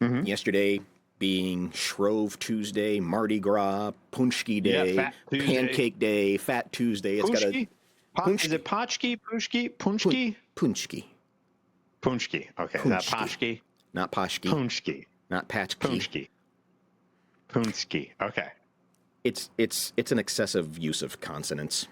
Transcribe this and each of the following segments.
Mm-hmm. Yesterday being Shrove Tuesday, Mardi Gras, Punchki Day, Fat Tuesday. Pancake Day, Fat Tuesday. It's got a Is it Pachki? Punchki? Punchki. Punchki. Okay, Punchki. not Pashki. Not Pashki. Punchki. Not Patchki. Punchki. Punchki. Okay. It's an excessive use of consonants.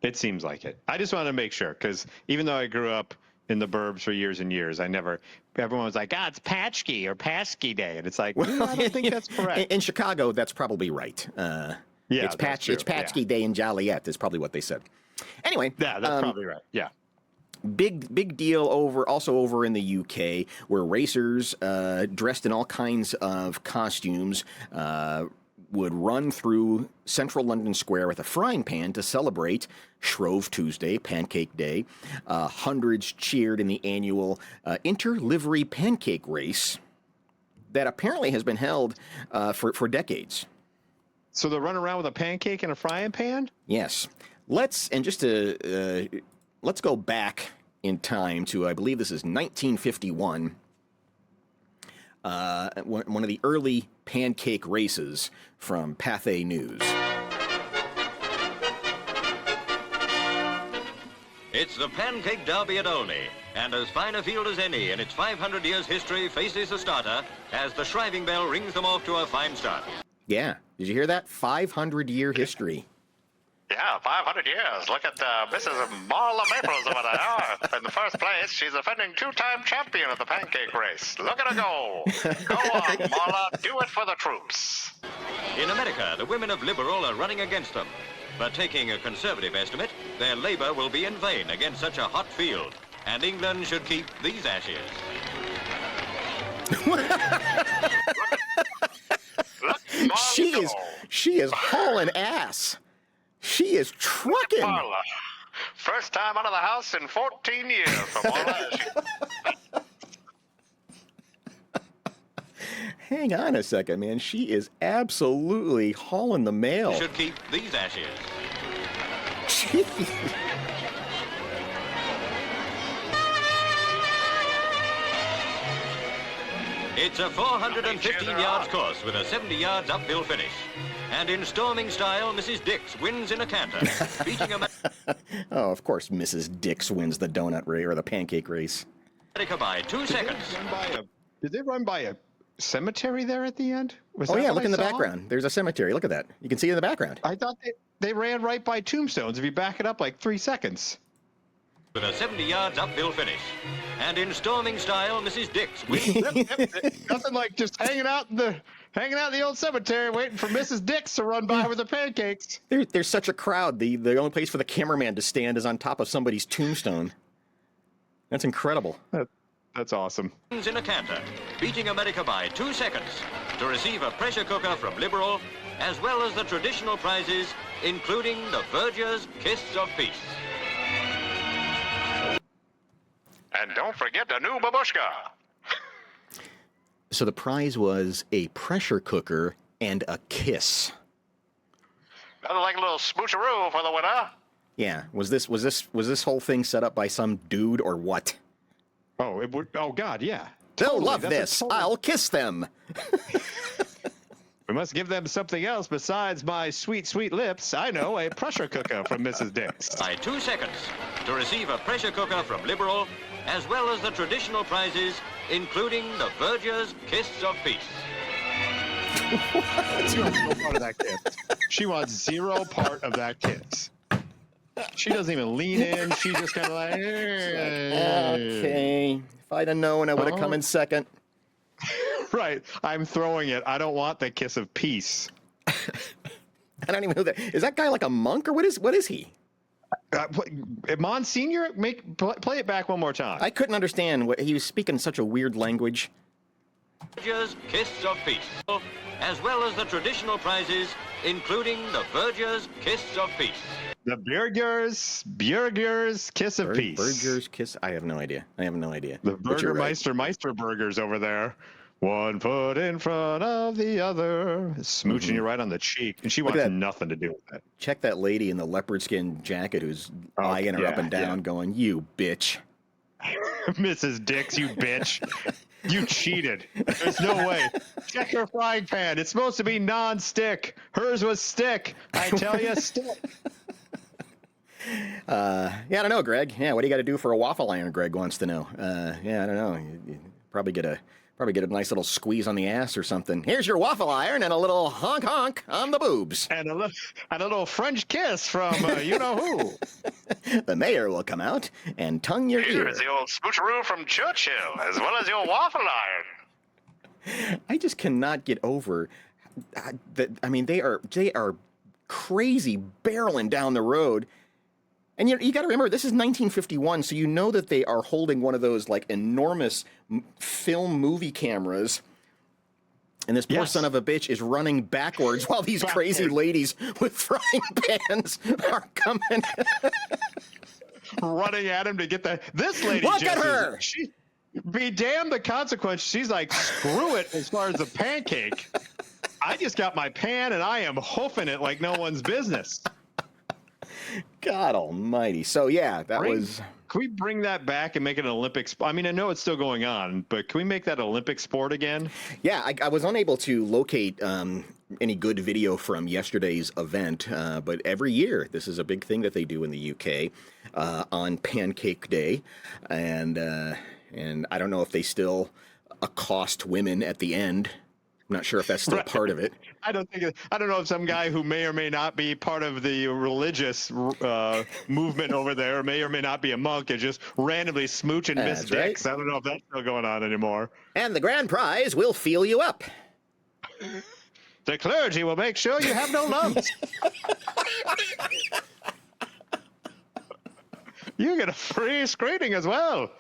It seems like it. I just wanted to make sure, because even though I grew up in the burbs for years and years, everyone was like, it's Patchki or Paschki Day. And it's like, well, I don't think that's correct. In Chicago, that's probably right. It's Patchki Day in Joliet is probably what they said. Anyway. Yeah, that's probably right. Yeah. Big deal over in the UK, where racers dressed in all kinds of costumes would run through central London Square with a frying pan to celebrate Shrove Tuesday, Pancake Day. Hundreds cheered in the annual inter-livery pancake race that apparently has been held for decades. So they run around with a pancake and a frying pan? Yes. Let's go back in time to, I believe this is 1951. One of the early pancake races from Pathé News. It's the Pancake Derby at Olney, and as fine a field as any in its 500 years history faces a starter as the shriving bell rings them off to a fine start. Yeah, did you hear that? 500-year history. Yeah, 500 years. Look at Mrs. Marla Maples over there. In the first place, she's a defending two-time champion of the pancake race. Look at her go. Go on, Marla. Do it for the troops. In America, the women of Liberal are running against them. But taking a conservative estimate, their labor will be in vain against such a hot field. And England should keep these ashes. Look, Marla, she is hauling ass. She is trucking. Marla. First time out of the house in 14 years for Marla. Hang on a second, man. She is absolutely hauling the mail. Should keep these ashes. It's a 415 yards course with a 70 yards uphill finish. And in storming style, Mrs. Dix wins in a canter, beating Oh, of course, Mrs. Dix wins the donut race or the pancake race. America by 2 seconds. Did they run by a cemetery there at the end? Oh yeah, look in the background. There's a cemetery. Look at that. You can see it in the background. I thought they ran right by tombstones if you back it up like 3 seconds. With a 70 yards uphill finish. And in storming style, Mrs. Dix wins. Nothing like just hanging out in the old cemetery waiting for Mrs. Dix to run by with the pancakes. There's such a crowd. The only place for the cameraman to stand is on top of somebody's tombstone. That's incredible. That's awesome. In a canter, beating America by 2 seconds to receive a pressure cooker from Liberal, as well as the traditional prizes, including the Verger's Kiss of Peace. And don't forget the new babushka. So the prize was a pressure cooker and a kiss. Nothing like a little smoocheroo for the winner. Yeah. Was this whole thing set up by some dude or what? Oh, it would. Oh God, yeah. They'll love this. I'll kiss them. We must give them something else besides my sweet, sweet lips. I know, a pressure cooker from Mrs. Dix. By 2 seconds to receive a pressure cooker from Liberal, as well as the traditional prizes, including the Verger's Kiss of Peace. She wants no part of that kiss. She wants zero part of that kiss. She doesn't even lean in. She just kind of like, okay. If I'd have known, I would have come in second. Right. I'm throwing it. I don't want the kiss of peace. I don't even know that. Is that guy like a monk or what is he? Monsignor, play it back one more time. I couldn't understand what he was speaking such a weird language. Verger's Kiss of Peace, as well as the traditional prizes, including the Verger's Kiss of Peace. The Burger's Kiss of Peace. Burger's Kiss? I have no idea. The Burgermeister Burgers over there. One foot in front of the other. Smooching you right on the cheek. And she wants nothing to do with that. Check that lady in the leopard skin jacket who's eyeing her up and down going, you bitch. Mrs. Dix, you bitch. You cheated. There's no way. Check her frying pan. It's supposed to be non-stick. Hers was stick. I tell you, stick. Yeah, I don't know, Greg. Yeah, what do you got to do for a waffle iron? Greg wants to know. Yeah, I don't know. You probably get a nice little squeeze on the ass or something. Here's your waffle iron and a little honk honk on the boobs. And a little French kiss from you know who. The mayor will come out and tongue your ear. Here's the old smoocheroo from Churchill, as well as your waffle iron. I just cannot get over that. I mean, they are crazy barreling down the road. And you got to remember, this is 1951, so you know that they are holding one of those like enormous film movie cameras. And this poor son of a bitch is running backwards while these crazy ladies with frying pans are coming. Running at him to get this lady. Look at her! She, be damned the consequence. She's like, screw it as far as the pancake. I just got my pan and I am hoofing it like no one's business. God almighty. So, yeah, was... Can we bring that back and make it an Olympic sport? I mean, I know it's still going on, but can we make that Olympic sport again? Yeah, I was unable to locate any good video from yesterday's event, but every year this is a big thing that they do in the UK on Pancake Day, and I don't know if they still accost women at the end. I'm not sure if that's still part of it. I don't know if some guy who may or may not be part of the religious movement over there, may or may not be a monk, is just randomly smooching Miss Dicks. Right. I don't know if that's still going on anymore. And the grand prize will feel you up. The clergy will make sure you have no lumps. You get a free screening as well.